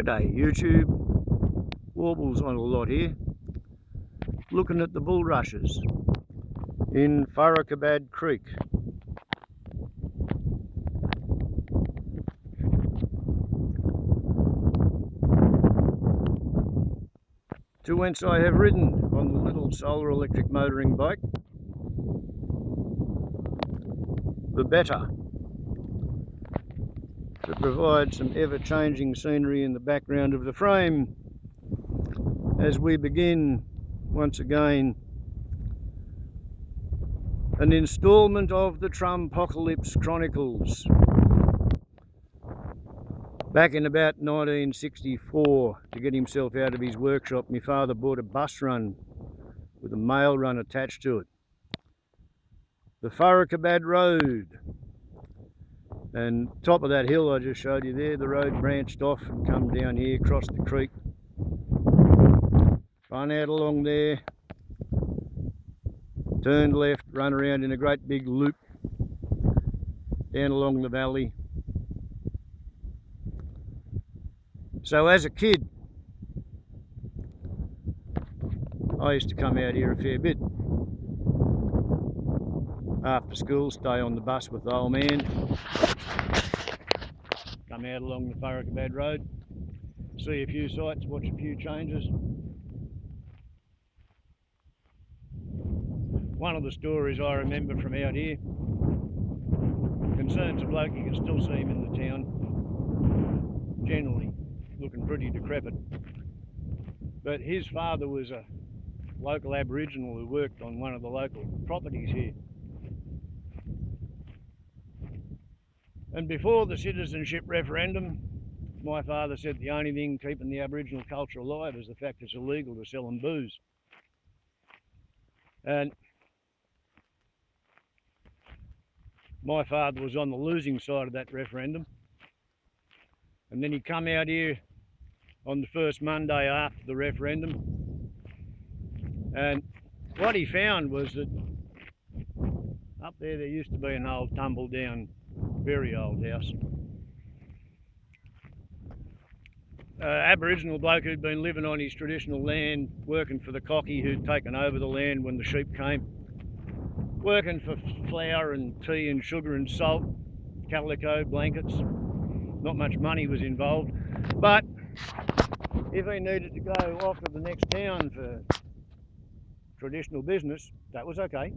G'day YouTube, warbles on a lot here, looking at the bulrushes in Farrakabad Creek. To whence I have ridden on the little solar electric motoring bike, the better, to provide some ever-changing scenery in the background of the frame as we begin once again an instalment of the Trumpocalypse Chronicles. Back in about 1964, to get himself out of his workshop, my father bought a bus run with a mail run attached to it. The Farrakabad Road. And top of that hill I just showed you there, the road branched off and come down here, across the creek, run out along there, turned left, run around in a great big loop down along the valley. So as a kid, I used to come out here a fair bit. After school, stay on the bus with the old man, come out along the Farrakabad Road, see a few sights, watch a few changes. One of the stories I remember from out here concerns a bloke. You can still see him in the town, generally looking pretty decrepit. But his father was a local Aboriginal who worked on one of the local properties here. And before the citizenship referendum, my father said the only thing keeping the Aboriginal culture alive is the fact it's illegal to sell them booze. And my father was on the losing side of that referendum. And then he come out here on the first Monday after the referendum. And what he found was that up there used to be an old tumble down, very old house. Aboriginal bloke who'd been living on his traditional land, working for the cocky who'd taken over the land when the sheep came, working for flour and tea and sugar and salt, calico, blankets. Not much money was involved, but if he needed to go off to the next town for traditional business, that was okay.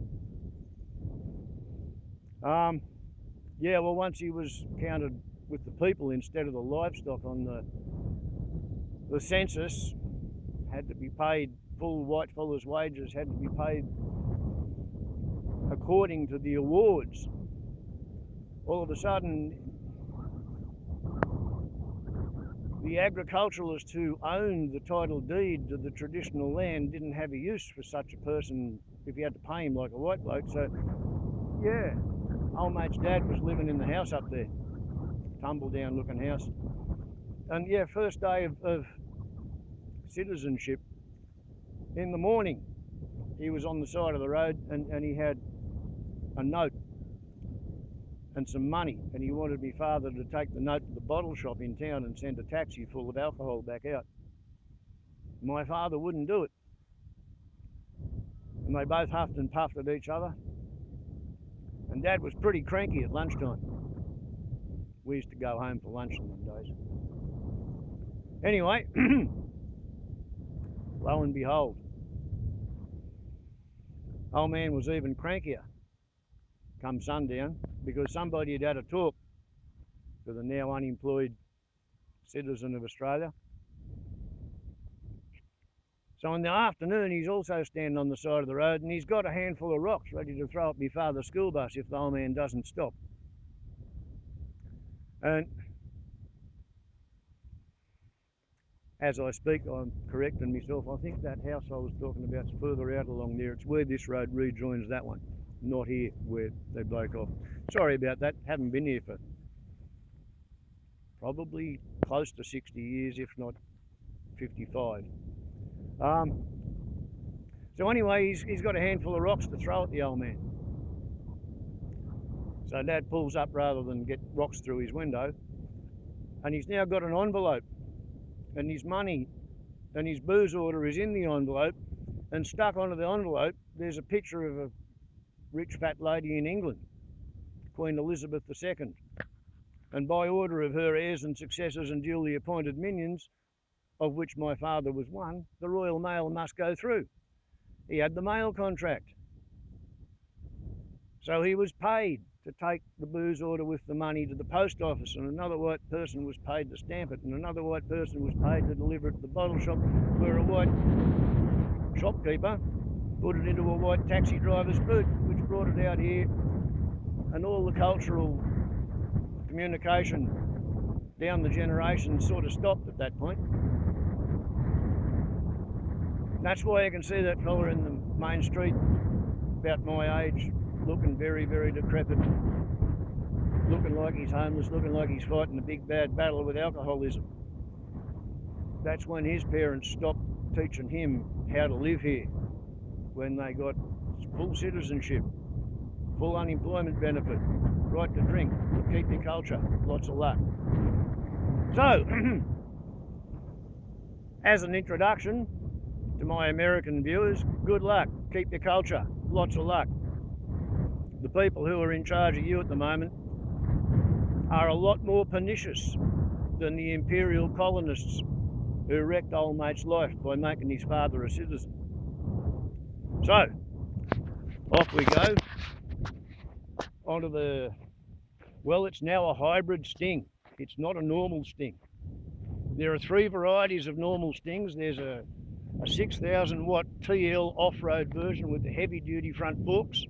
Yeah, well, once he was counted with the people instead of the livestock on the census, had to be paid full whitefellas' wages, had to be paid according to the awards. All of a sudden, the agriculturalist who owned the title deed to the traditional land didn't have a use for such a person if you had to pay him like a white bloke. So, yeah, old mate's dad was living in the house up there, tumble down looking house. And yeah, first day of citizenship, in the morning, he was on the side of the road and he had a note and some money, and he wanted my father to take the note to the bottle shop in town and send a taxi full of alcohol back out. My father wouldn't do it. And they both huffed and puffed at each other. And Dad was pretty cranky at lunchtime. We used to go home for lunch in them days. Anyway, lo and behold, old man was even crankier come sundown, because somebody had had a talk to the now unemployed citizen of Australia. So in the afternoon, he's also standing on the side of the road and he's got a handful of rocks ready to throw at my father's school bus if the old man doesn't stop. And as I speak, I'm correcting myself. I think that house I was talking about is further out along there. It's where this road rejoins that one, not here where they broke off. Sorry about that, haven't been here for probably close to 60 years, if not 55. So anyway, he's got a handful of rocks to throw at the old man. So Dad pulls up rather than get rocks through his window, and he's now got an envelope and his money and his booze order is in the envelope, and stuck onto the envelope there's a picture of a rich fat lady in England, Queen Elizabeth II. And by order of her heirs and successors and duly appointed minions, of which my father was one, the Royal Mail must go through. He had the mail contract. So he was paid to take the booze order with the money to the post office, and another white person was paid to stamp it, and another white person was paid to deliver it to the bottle shop, where a white shopkeeper put it into a white taxi driver's boot, which brought it out here, and all the cultural communication down the generations sort of stopped at that point. That's why you can see that fella in the main street, about my age, looking very, very decrepit, looking like he's homeless, looking like he's fighting a big bad battle with alcoholism. That's when his parents stopped teaching him how to live here, when they got full citizenship, full unemployment benefit, right to drink, keep your culture, lots of luck. So, as an introduction to my American viewers, good luck, keep your culture, lots of luck. The people who are in charge of you at the moment are a lot more pernicious than the imperial colonists who wrecked old mate's life by making his father a citizen. So, off we go onto the, well, it's now a hybrid sting. It's not a normal sting. There are three varieties of normal stings. There's a 6,000 watt TL off-road version with the heavy duty front forks.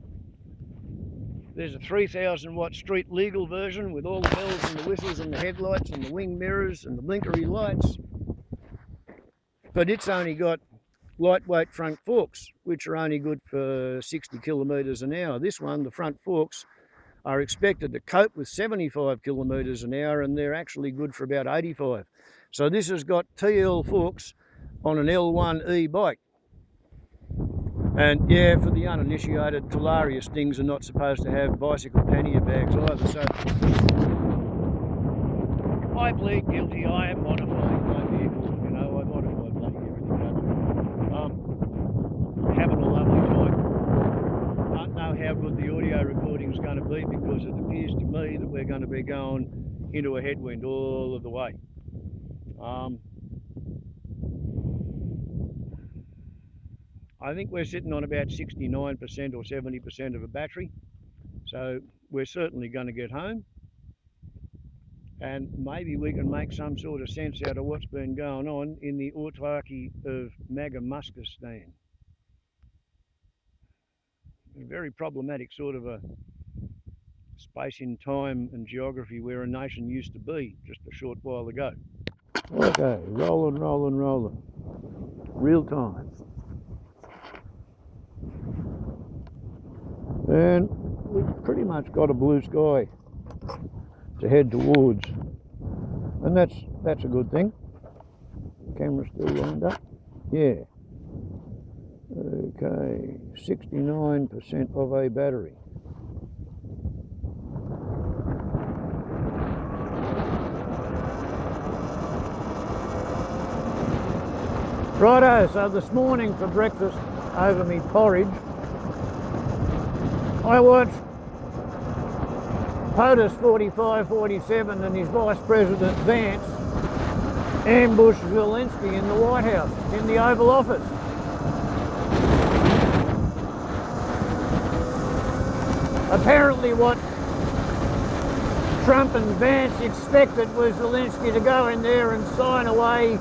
There's a 3,000 watt street legal version with all the bells and the whistles and the headlights and the wing mirrors and the blinkery lights. But it's only got lightweight front forks, which are only good for 60 kilometres an hour. This one, the front forks, are expected to cope with 75 kilometres an hour, and they're actually good for about 85. So this has got TL forks on an L1E bike. And yeah, for the uninitiated, Talaria stings are not supposed to have bicycle pannier bags either. So I plead guilty. I am modifying my vehicle. You know, I modify bloody everything. Having a lovely time. Don't know how good the audio recording is going to be, because it appears to me that we're going to be going into a headwind all of the way. I think we're sitting on about 69% or 70% of a battery, so we're certainly going to get home, and maybe we can make some sort of sense out of what's been going on in the autarky of Madagascar. A very problematic sort of a space in time and geography where a nation used to be just a short while ago. Okay, rolling, rolling, rolling. Real time. And we've pretty much got a blue sky to head towards, and that's a good thing. Camera's still lined up. Yeah. Okay, 69% of a battery. Righto, so this morning for breakfast over me porridge, I watched POTUS 45-47 and his Vice President Vance ambush Zelensky in the White House, in the Oval Office. Apparently what Trump and Vance expected was Zelensky to go in there and sign away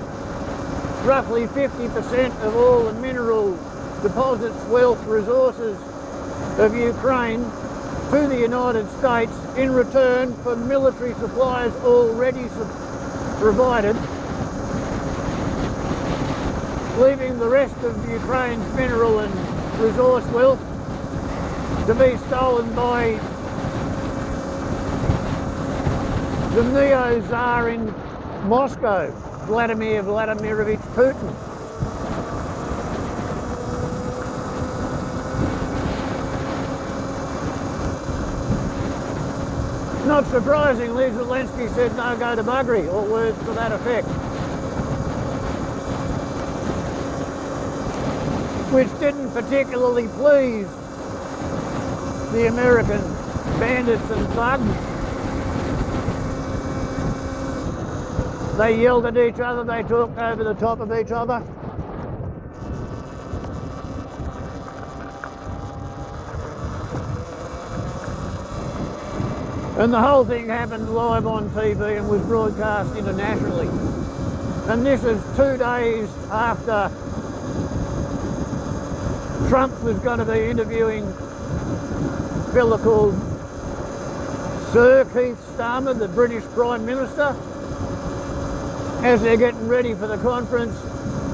roughly 50% of all the mineral deposits, wealth, resources of Ukraine to the United States in return for military supplies already provided, leaving the rest of Ukraine's mineral and resource wealth to be stolen by the neo-Tsar in Moscow, Vladimir Vladimirovich Putin. Not surprisingly, Zelensky said no go to buggery, or words to that effect. which didn't particularly please the American bandits and thugs. They yelled at each other, they talked over the top of each other. And the whole thing happened live on TV and was broadcast internationally. And this is 2 days after Trump was going to be interviewing a fella called Sir Keith Starmer, the British Prime Minister. As they're getting ready for the conference,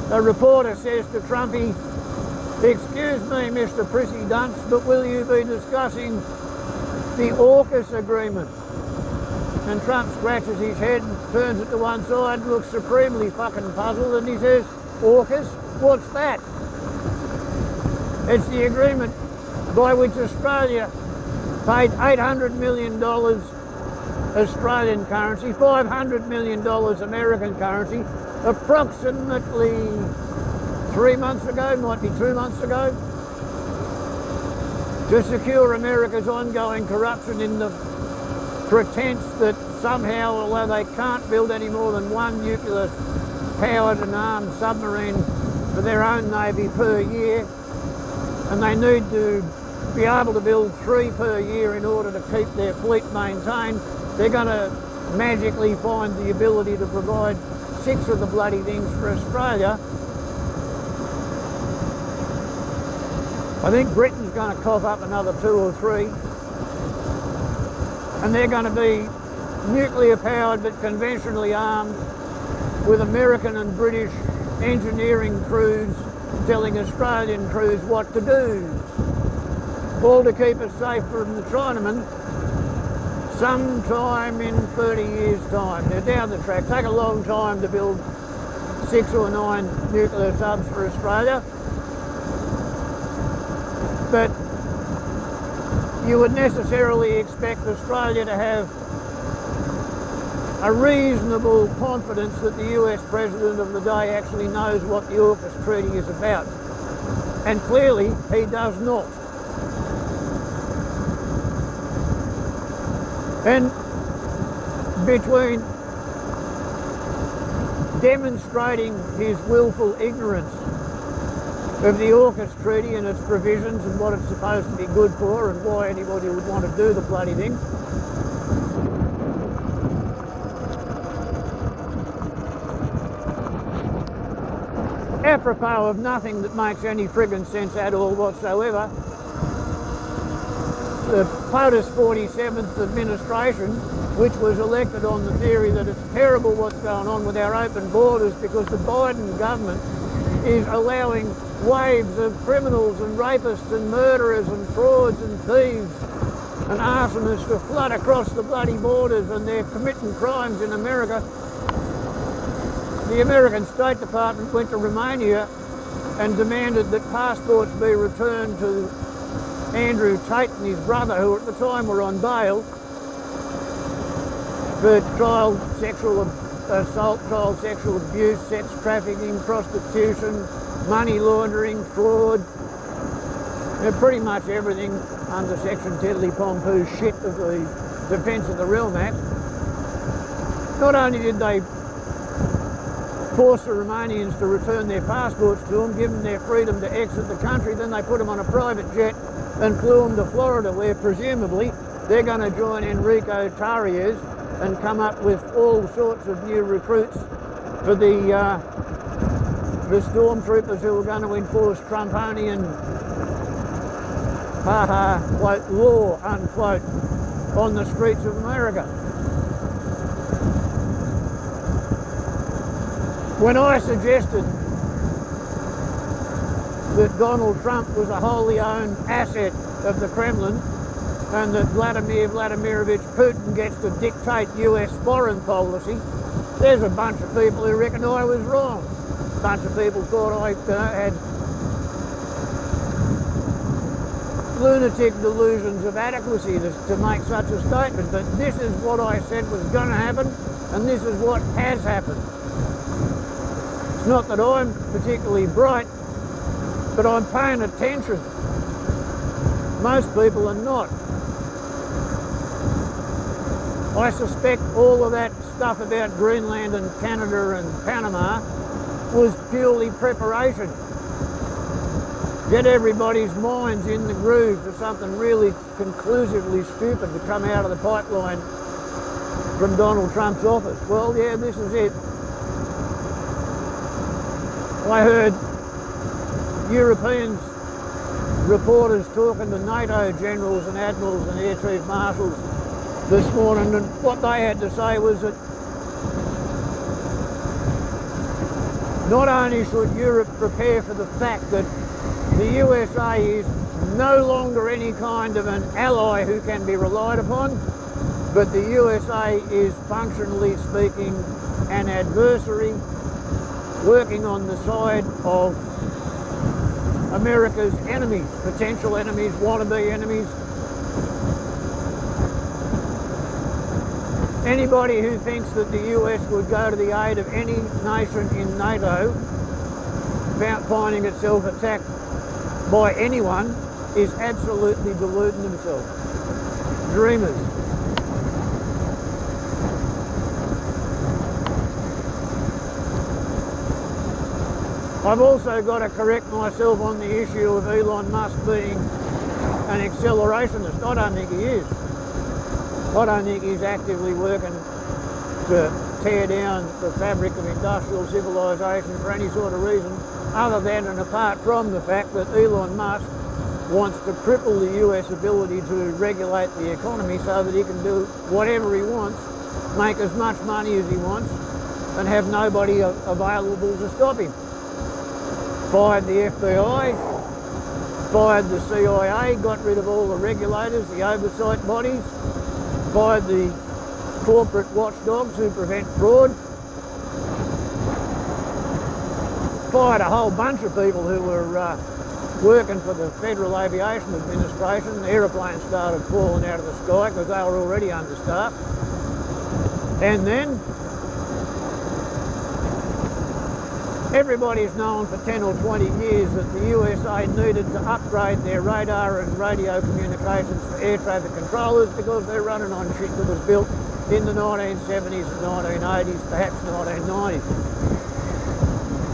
a reporter says to Trumpy, "Excuse me, Mr. Prissy Dunce, but will you be discussing the AUKUS agreement?" And Trump scratches his head and turns it to one side, looks supremely fucking puzzled, and he says, "AUKUS? What's that?" It's the agreement by which Australia paid $800 million Australian currency, $500 million American currency, approximately 3 months ago, might be 2 months ago, to secure America's ongoing corruption in the pretense that somehow, although they can't build any more than one nuclear-powered and armed submarine for their own navy per year, and they need to be able to build 3 per year in order to keep their fleet maintained, they're going to magically find the ability to provide 6 of the bloody things for Australia. I think Britain's going to cough up another 2 or 3. And they're going to be nuclear powered but conventionally armed, with American and British engineering crews telling Australian crews what to do. All to keep us safe from the Chinamen sometime in 30 years' time. They're down the track. Take a long time to build 6 or 9 nuclear subs for Australia. But you would necessarily expect Australia to have a reasonable confidence that the US President of the day actually knows what the AUKUS Treaty is about. And clearly he does not. And between demonstrating his willful ignorance of the AUKUS Treaty and its provisions and what it's supposed to be good for and why anybody would want to do the bloody thing, apropos of nothing that makes any friggin' sense at all whatsoever, the POTUS 47th administration, which was elected on the theory that it's terrible what's going on with our open borders because the Biden government is allowing waves of criminals and rapists and murderers and frauds and thieves and arsonists to flood across the bloody borders, and they're committing crimes in America. The American State Department went to Romania and demanded that passports be returned to Andrew Tate and his brother, who at the time were on bail for child sexual assault, child sexual abuse, sex trafficking, prostitution, money laundering, fraud, pretty much everything under Section Tiddly-Pompoo shit of the Defence of the Realm Act. Not only did they force the Romanians to return their passports to them, give them their freedom to exit the country, then they put them on a private jet and flew them to Florida, where presumably they're going to join Enrico Tarriers and come up with all sorts of new recruits for the stormtroopers who are going to enforce Trumponian, quote, law, unquote, on the streets of America. When I suggested that Donald Trump was a wholly owned asset of the Kremlin and that Vladimir Vladimirovich Putin gets to dictate US foreign policy, there's a bunch of people who reckon I was wrong. A bunch of people thought I had lunatic delusions of adequacy to make such a statement, but this is what I said was going to happen, and this is what has happened. It's not that I'm particularly bright, But I'm paying attention. Most people are not. I suspect all of that stuff about Greenland and Canada and Panama was purely preparation. Get everybody's minds in the groove for something really conclusively stupid to come out of the pipeline from Donald Trump's office. Well, yeah, this is it. I heard Europeans, reporters talking to NATO generals and admirals and air chief marshals this morning, and what they had to say was that not only should Europe prepare for the fact that the USA is no longer any kind of an ally who can be relied upon, but the USA is functionally speaking an adversary working on the side of America's enemies, potential enemies, wannabe enemies. Anybody who thinks that the US would go to the aid of any nation in NATO finding itself attacked by anyone is absolutely deluding themselves. Dreamers. I've also got to correct myself on the issue of Elon Musk being an accelerationist. I don't think he is. I don't think he's actively working to tear down the fabric of industrial civilization for any sort of reason other than and apart from the fact that Elon Musk wants to cripple the US ability to regulate the economy so that he can do whatever he wants, make as much money as he wants, and have nobody available to stop him. Fired the FBI, fired the CIA, got rid of all the regulators, the oversight bodies, fired the corporate watchdogs who prevent fraud, fired a whole bunch of people who were working for the Federal Aviation Administration. The aeroplanes started falling out of the sky because they were already understaffed. And then everybody's known for 10 or 20 years that the USA needed to upgrade their radar and radio communications for air traffic controllers because they're running on shit that was built in the 1970s and 1980s, perhaps 1990s.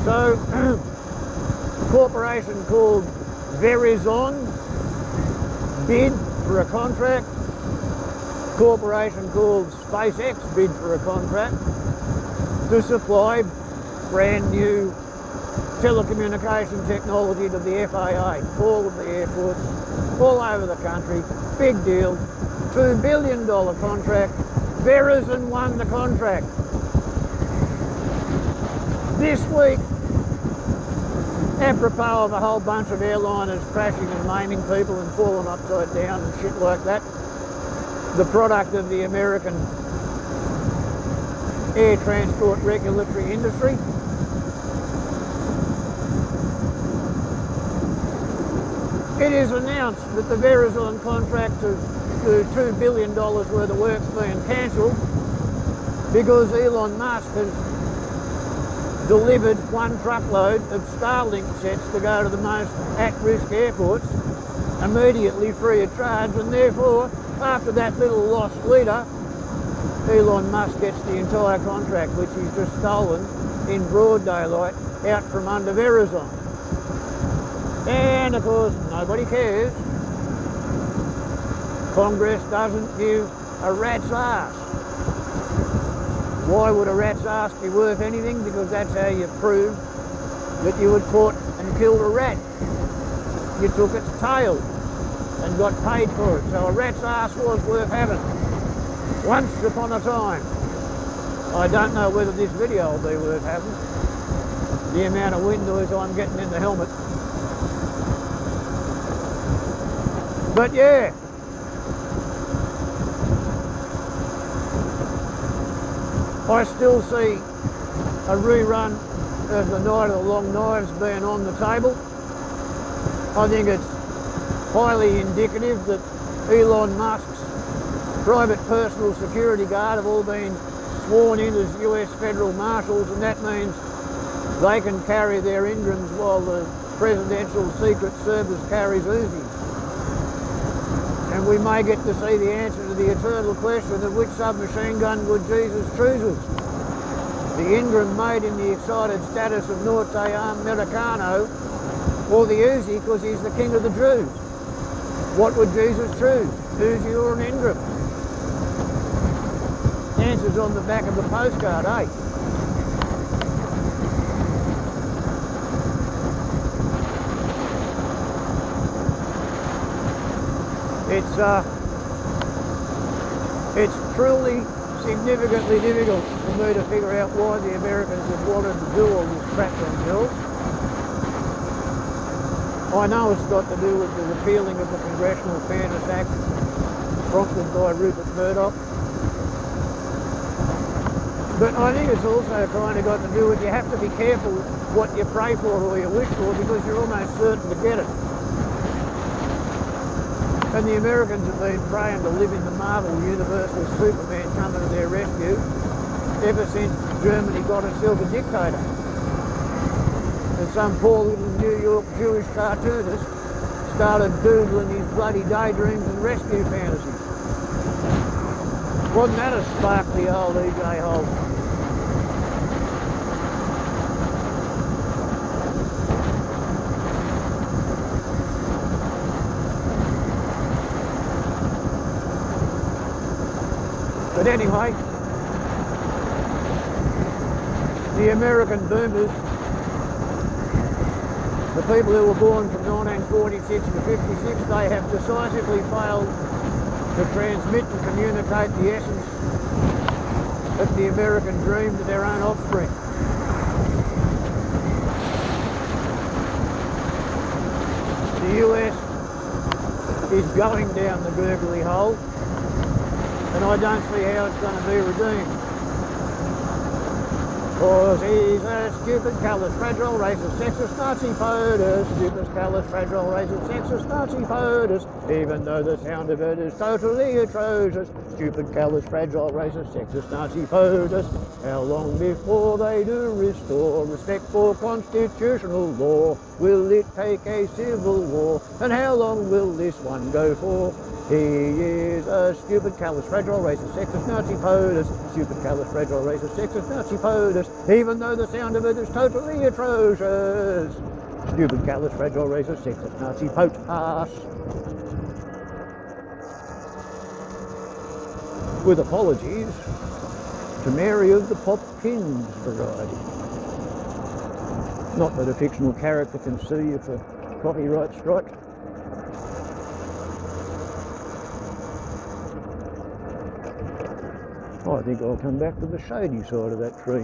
So, a corporation called Verizon bid for a contract. A corporation called SpaceX bid for a contract to supply brand new telecommunication technology to the FAA, all of the airports, all over the country. Big deal. $2 billion contract. Verizon won the contract. This week, apropos of a whole bunch of airliners crashing and maiming people and falling upside down and shit like that, the product of the American air transport regulatory industry, it is announced that the Verizon contract to $2 billion worth of work's being cancelled because Elon Musk has delivered one truckload of Starlink sets to go to the most at-risk airports immediately free of charge, and therefore, after that little lost leader, Elon Musk gets the entire contract, which he's just stolen in broad daylight out from under Verizon. And of course, nobody cares. Congress doesn't give a rat's ass. Why would a rat's ass be worth anything? Because that's how you prove that you had caught and killed a rat. You took its tail and got paid for it. So a rat's ass was worth having. Once upon a time. I don't know whether this video will be worth having. The amount of wind noise I'm getting in the helmet. But yeah. I still see a rerun of the Night of the Long Knives being on the table. I think it's highly indicative that Elon Musk's private personal security guard have all been sworn in as US federal marshals, and that means they can carry their Ingrams while the presidential secret service carries Uzis. And we may get to see the answer to the eternal question of which submachine gun would Jesus choose. The Ingram made in the excited status of Norte Americano, or the Uzi because he's the king of the Jews. What would Jesus choose, Uzi or an Ingram? Answer's on the back of the postcard, eh? It's truly significantly difficult for me to figure out why the Americans have wanted to do all this crap themselves. I know it's got to do with the repealing of the Congressional Fairness Act prompted by Rupert Murdoch. But I think it's also kind of got to do with you have to be careful what you pray for or you wish for because you're almost certain to get it. And the Americans have been praying to live in the Marvel universe with Superman coming to their rescue ever since Germany got itself a dictator. And some poor little New York Jewish cartoonist started doodling his bloody daydreams and rescue fantasies. Wasn't that a sparkly old E.J. Holden? But anyway, the American boomers, the people who were born from 1946 to 56, they have decisively failed to transmit and communicate the essence of the American dream to their own offspring. The US is going down the gurgly hole, and I don't see how it's going to be redeemed. Cause he's a stupid, callous, fragile, racist, sexist, Nazi POTUS. Stupid, callous, fragile, racist, sexist, Nazi POTUS. Even though the sound of it is totally atrocious. Stupid, callous, fragile, racist, sexist, Nazi POTUS. How long before they do restore respect for constitutional law? Will it take a civil war? And how long will this one go for? He is a stupid, callous, fragile, racist, sexist, Nazi POTUS. Stupid, callous, fragile, racist, sexist, Nazi POTUS. Even though the sound of it is totally atrocious. Stupid, callous, fragile, racist, sexist, Nazi POTUS. With apologies to Mary of the Pop-Pins variety. Not that a fictional character can sue you for copyright strike. I think I'll come back to the shady side of that tree.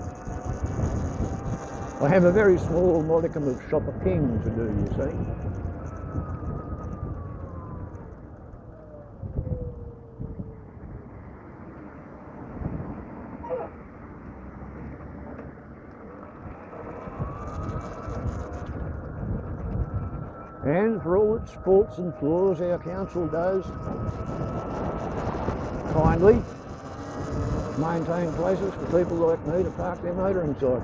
I have a very small modicum of shopping to do, you see. And for all its faults and flaws, our council does kindly maintain places for people like me to park their motoring cycles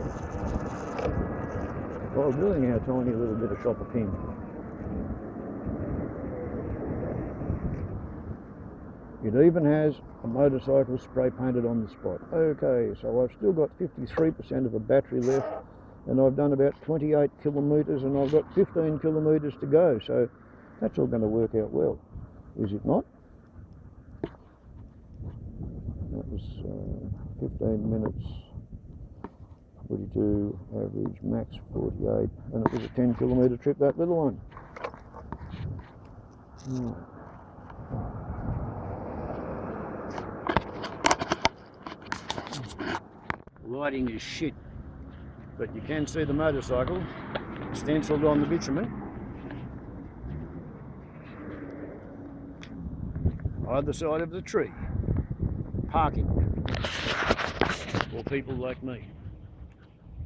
while doing our tiny little bit of shopping. It even has a motorcycle spray painted on the spot. Okay, so I've still got 53% of a battery left, and I've done about 28 kilometres, and I've got 15 kilometres to go, so that's all going to work out well, is it not? That was 15 minutes, 42, average, max 48, and it was a 10 kilometre trip, that little one. Lighting is shit, but you can see the motorcycle stencilled on the bitumen. Either side of the tree. Parking for people like me.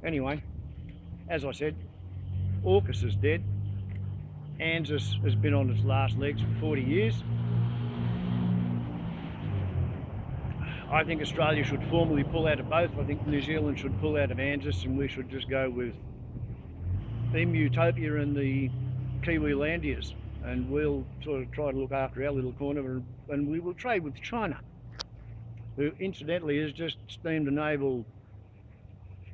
Anyway, as I said, AUKUS is dead. ANZUS has been on its last legs for 40 years. I think Australia should formally pull out of both. I think New Zealand should pull out of ANZUS, and we should just go with Emutopia and the Kiwilandias, and we'll sort of try to look after our little corner, and we will trade with China, who incidentally has just steamed a naval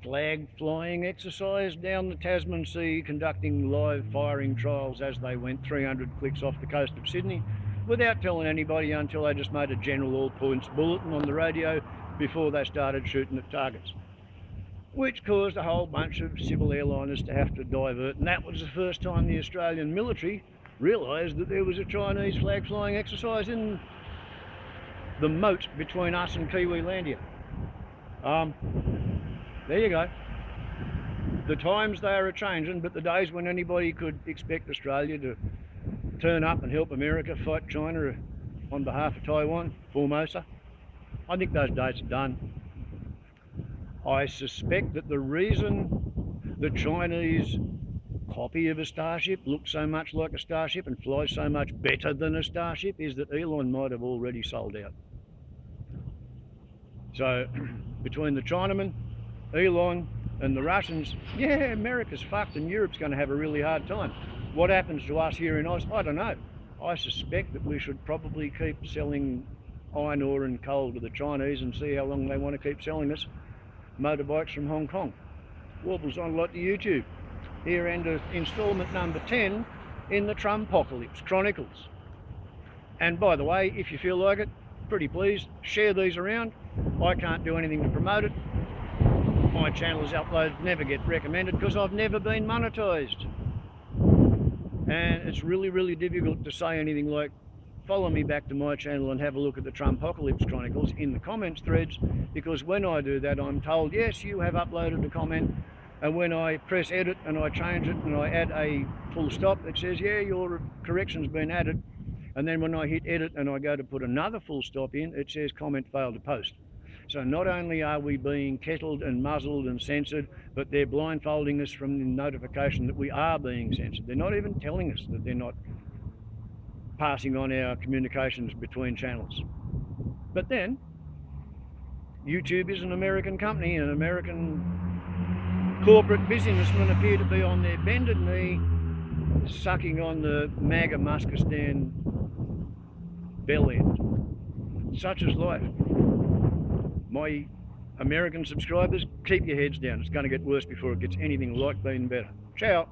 flag flying exercise down the Tasman Sea, conducting live firing trials as they went 300 clicks off the coast of Sydney, without telling anybody until they just made a general all points bulletin on the radio before they started shooting at targets, which caused a whole bunch of civil airliners to have to divert. And that was the first time the Australian military realised that there was a Chinese flag flying exercise in the moat between us and Kiwilandia. There you go. The times they are a-changing, but the days when anybody could expect Australia to turn up and help America fight China on behalf of Taiwan, Formosa, I think those days are done. I suspect that the reason the Chinese copy of a Starship looks so much like a Starship and flies so much better than a Starship is that Elon might have already sold out. So between the Chinamen, Elon and the Russians, yeah, America's fucked and Europe's going to have a really hard time. What happens to us here in Oz? I don't know. I suspect that we should probably keep selling iron ore and coal to the Chinese and see how long they want to keep selling us motorbikes from Hong Kong. Warbles on a lot to YouTube. Here ends instalment number 10 in the Trumpocalypse Chronicles. And by the way, if you feel like it, pretty please share these around. I can't do anything to promote it. My channel's uploaded, never get recommended because I've never been monetized. And it's really, really difficult to say anything like, follow me back to my channel and have a look at the Trumpocalypse Chronicles in the comments threads, because when I do that I'm told, yes, you have uploaded a comment, and when I press edit and I change it and I add a full stop, it says, yeah, your correction's been added. And then when I hit edit and I go to put another full stop in, it says comment failed to post. So not only are we being kettled and muzzled and censored, but they're blindfolding us from the notification that we are being censored. They're not even telling us that they're not passing on our communications between channels. But then, YouTube is an American company, and American corporate businessmen appear to be on their bended knee, sucking on the MAGA Muskistan bell end. Such is life. My American subscribers, keep your heads down. It's going to get worse before it gets anything like being better. Ciao.